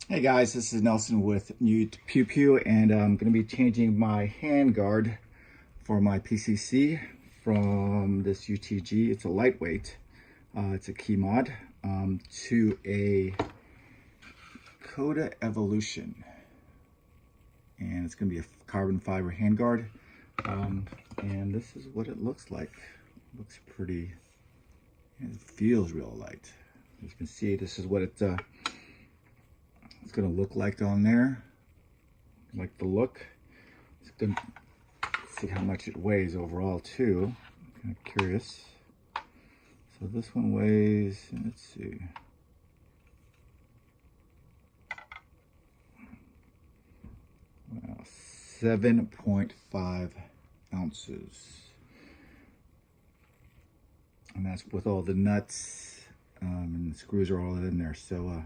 Hey guys, this is Nelson with UTG, and I'm going to be changing my handguard for my PCC from this UTG. It's a lightweight, it's a key mod, to a Coda Evolution, and it's going to be a carbon fiber handguard. And this is what it looks like. It looks pretty. It feels real light. As you can see, this is what it's gonna look like on there. Like the look. It's gonna see how much it weighs overall too. I'm kind of curious. So this one weighs, let's see. Wow, 7.5 ounces. And that's with all the nuts, and the screws are all in there. So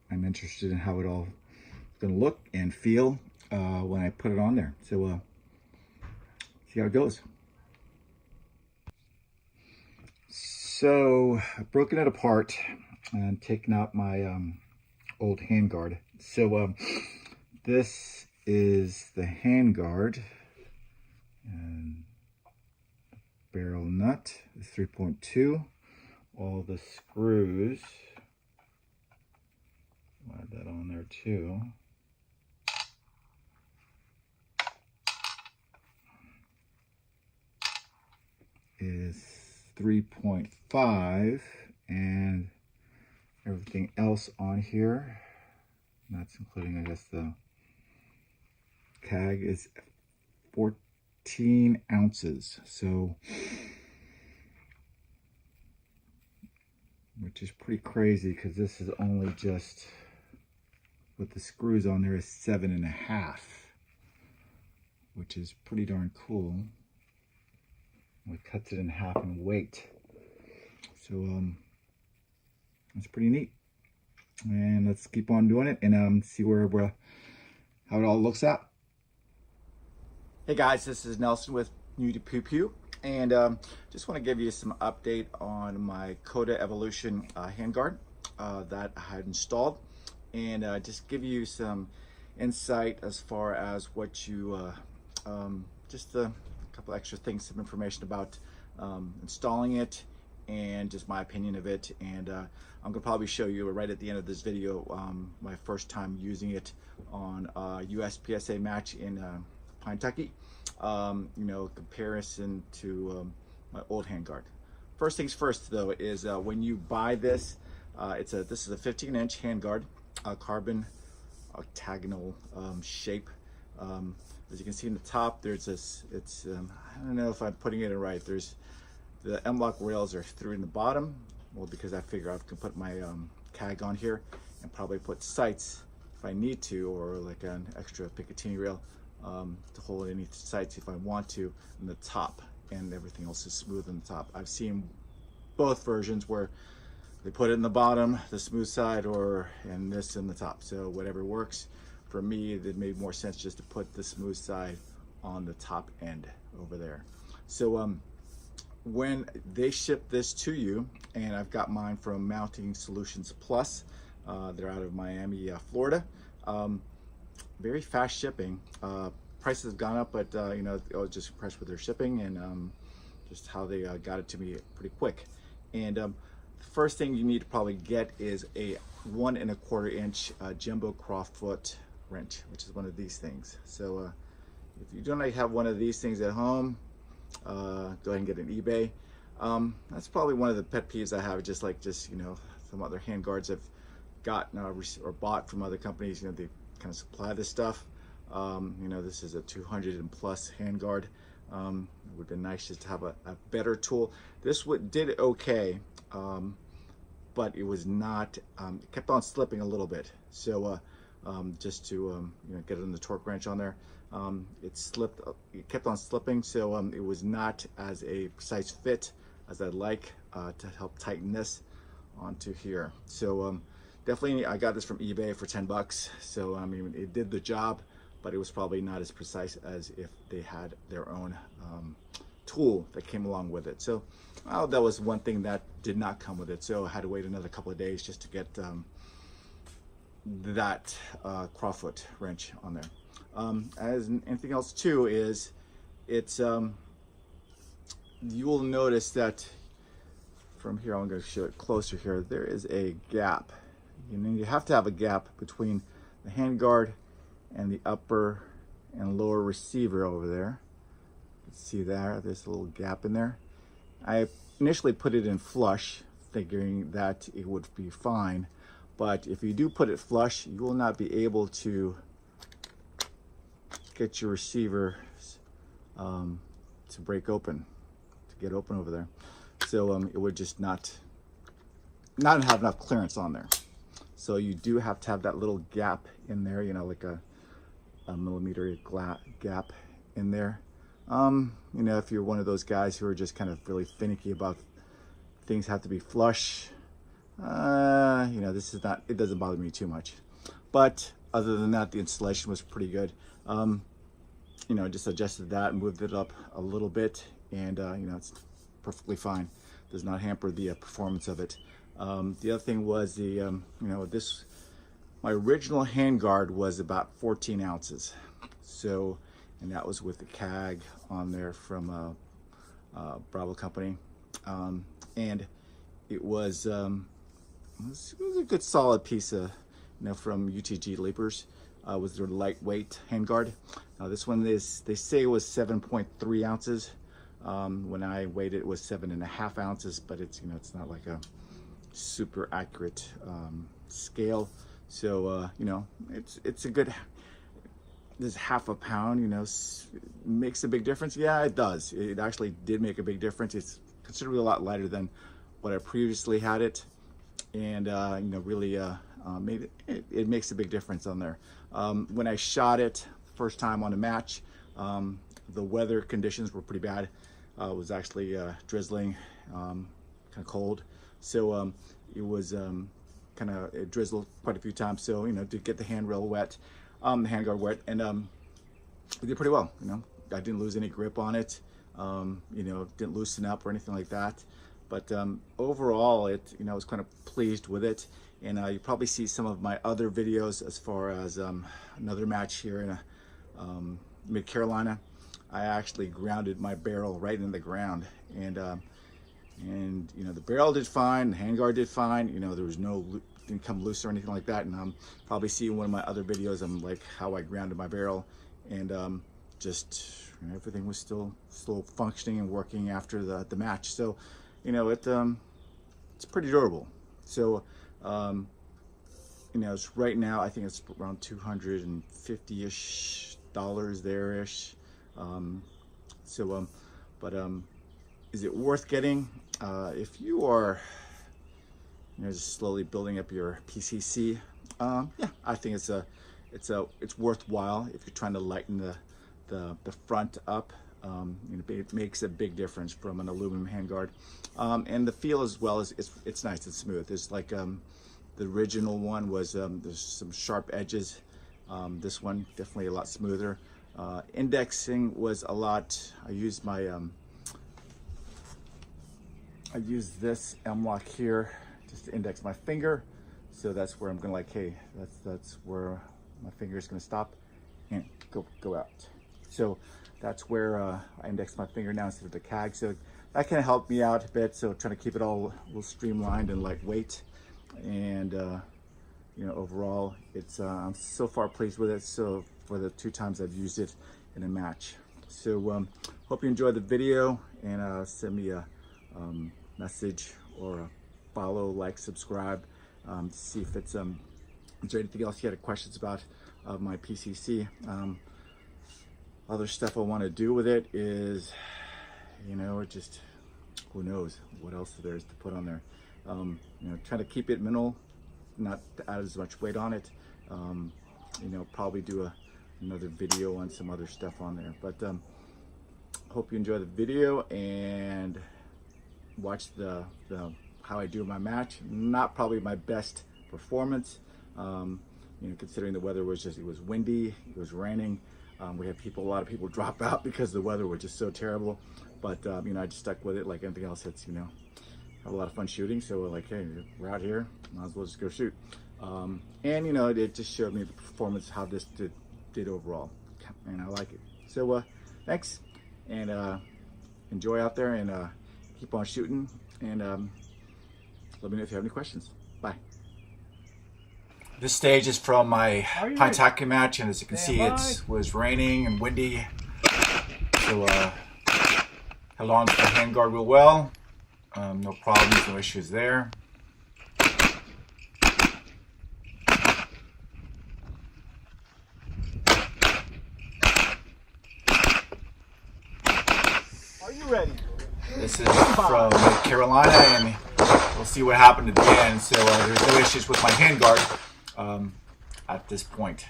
I'm interested in how it all is going to look and feel when I put it on there. So see how it goes. So I've broken it apart and taken out my old handguard. So this is the handguard, and barrel nut is 3.2. All the screws, I'll add that on there too. Is 3.5, and everything else on here, that's including, I guess, the tag, is 14 ounces. So, which is pretty crazy because this is only just, with the screws on there, is 7.5, which is pretty darn cool. It cuts it in half in weight. So that's pretty neat. And let's keep on doing it and see how it all looks out. Hey guys, this is Nelson with UTG, and just want to give you some update on my Coda Evolution handguard that I had installed, and just give you some insight as far as what you just a couple extra things, some information about installing it and just my opinion of it. And I'm gonna probably show you right at the end of this video my first time using it on a USPSA match in Kentucky. You know, comparison to my old handguard. First things first though is when you buy this, this is a 15-inch handguard, carbon octagonal shape. As you can see in the top, there's this, I don't know if I'm putting it in right. There's the M-lock rails are through in the bottom. Well, because I figure I can put my tag on here and probably put sights if I need to, or like an extra Picatinny rail to hold any sights if I want to in the top, and everything else is smooth on the top. I've seen both versions where they put it in the bottom, the smooth side, or and this in the top. So whatever works. For me, it made more sense just to put the smooth side on the top end over there. So when they ship this to you, and I've got mine from Mounting Solutions Plus, they're out of Miami, Florida. Very fast shipping. Prices have gone up, but you know, I was just impressed with their shipping and just how they got it to me pretty quick. And the first thing you need to probably get is a 1 1/4 inch jumbo Crawfoot wrench, which is one of these things. So if you don't have one of these things at home, go ahead and get an eBay. That's probably one of the pet peeves I have, just you know, some other handguards I've gotten or bought from other companies. You know, they kind of supply this stuff. You know, this is a 200 and plus handguard. It would have been nice just to have a better tool. This did okay, but it was not, it kept on slipping a little bit. So just to you know, get it in the torque wrench on there, it kept on slipping. So it was not as a precise fit as I'd like to help tighten this onto here. So definitely I got this from eBay for 10 bucks. So I mean, it did the job, but it was probably not as precise as if they had their own tool that came along with it. So that was one thing that did not come with it. So I had to wait another couple of days just to get that clawfoot wrench on there. As anything else too is it's you will notice that from here, I'm going to show it closer here, there is a gap. You have to have a gap between the handguard and the upper and lower receiver over there. See there, there's a little gap in there. I initially put it in flush, figuring that it would be fine. But if you do put it flush, you will not be able to get your receiver to break open, to get open over there. So it would just not have enough clearance on there. So you do have to have that little gap in there, you know, like a millimeter gap in there. You know, if you're one of those guys who are just kind of really finicky about things have to be flush, you know, this is not, it doesn't bother me too much. But other than that, the installation was pretty good. You know, just adjusted that and moved it up a little bit, and you know, it's perfectly fine. Does not hamper the performance of it. The other thing was the, you know, my original handguard was about 14 ounces. So, and that was with the CAG on there from Bravo Company. And it was a good solid piece of, you know, from UTG Leapers. Was their lightweight handguard. This one they say was 7.3 ounces. When I weighed it, it was 7.5 ounces, but it's, you know, it's not like a super accurate scale. So you know, it's a good, this half a pound, you know, makes a big difference. Yeah, it does. It actually did make a big difference. It's considerably a lot lighter than what I previously had it, and you know, really it makes a big difference on there. When I shot it first time on a match, the weather conditions were pretty bad. It was actually drizzling, kind of cold, so it was it drizzled quite a few times. So, you know, to get the handrail wet, the handguard wet, and it did pretty well. You know, I didn't lose any grip on it. You know, didn't loosen up or anything like that. But overall, it, you know, I was kind of pleased with it. And you probably see some of my other videos as far as another match here in Mid-Carolina. I actually grounded my barrel right in the ground, and you know, the barrel did fine, the handguard did fine. You know, there was didn't come loose or anything like that. And probably see one of my other videos, like how I grounded my barrel, and just, you know, everything was still functioning and working after the match. So, you know, it's pretty durable. So, you know, it's right now, I think it's around $250-ish there-ish. But is it worth getting? If you are, you know, just slowly building up your PCC, yeah, I think it's worthwhile if you're trying to lighten the front up. You know, it makes a big difference from an aluminum handguard, and the feel as well is it's nice and smooth. It's like the original one was there's some sharp edges. This one definitely a lot smoother. Indexing was a lot. I used my I used this M-lock here just to index my finger. So that's where I'm gonna, like, hey, that's where my finger is gonna stop and go out. So that's where I index my finger now instead of the CAG. So that kind of helped me out a bit. So trying to keep it all a little streamlined and lightweight. And you know, overall, it's I'm so far pleased with it. So for the 2 times I've used it in a match. So hope you enjoyed the video, and send me a message or a follow, like, subscribe, to see if it's is there anything else you had questions about my PCC. Other stuff I want to do with it is, you know, it just, who knows what else there is to put on there. You know, try to keep it minimal, not to add as much weight on it. You know, probably do another video on some other stuff on there. But hope you enjoy the video and watch the how I do my match. Not probably my best performance, you know, considering the weather was it was windy, it was raining. We had a lot of people drop out because the weather was just so terrible. But you know, I just stuck with it like anything else. That's, you know, have a lot of fun shooting. So we're like, hey, we're out here, might as well just go shoot. And you know, it just showed me the performance, how this did overall, and I like it. So thanks, and enjoy out there, and keep on shooting, and let me know if you have any questions. Bye. This stage is from my pints hockey match, and as you can see, it was raining and windy, so held on to the handguard real well. No problems, no issues there. Are you ready? This is from North Carolina, and we'll see what happened at the end. So there's no issues with my handguard at this point.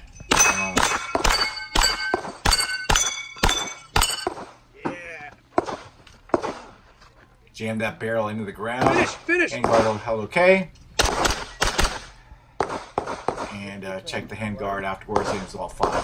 Jammed that barrel into the ground. Finish. Handguard held okay. And checked the handguard afterwards, and it was all fine.